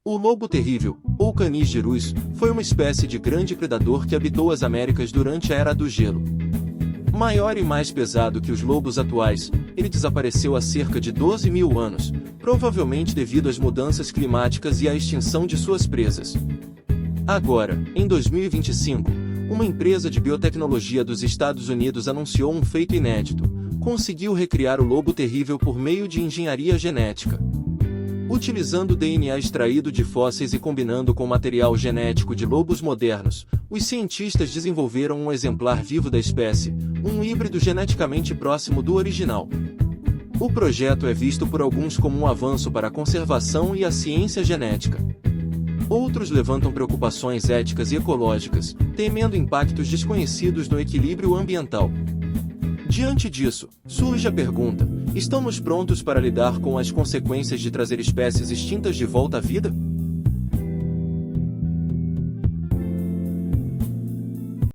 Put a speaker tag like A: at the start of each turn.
A: O lobo terrível, ou Canis gyrus, foi uma espécie de grande predador que habitou as Américas durante a Era do Gelo. Maior e mais pesado que os lobos atuais, ele desapareceu há cerca de 12 mil anos, provavelmente devido às mudanças climáticas e à extinção de suas presas. Agora, em 2025, uma empresa de biotecnologia dos Estados Unidos anunciou um feito inédito: conseguiu recriar o lobo terrível por meio de engenharia genética. Utilizando DNA extraído de fósseis e combinando com material genético de lobos modernos, os cientistas desenvolveram um exemplar vivo da espécie, um híbrido geneticamente próximo do original. O projeto é visto por alguns como um avanço para a conservação e a ciência genética. Outros levantam preocupações éticas e ecológicas, temendo impactos desconhecidos no equilíbrio ambiental. Diante disso, surge a pergunta: estamos prontos para lidar com as consequências de trazer espécies extintas de volta à vida?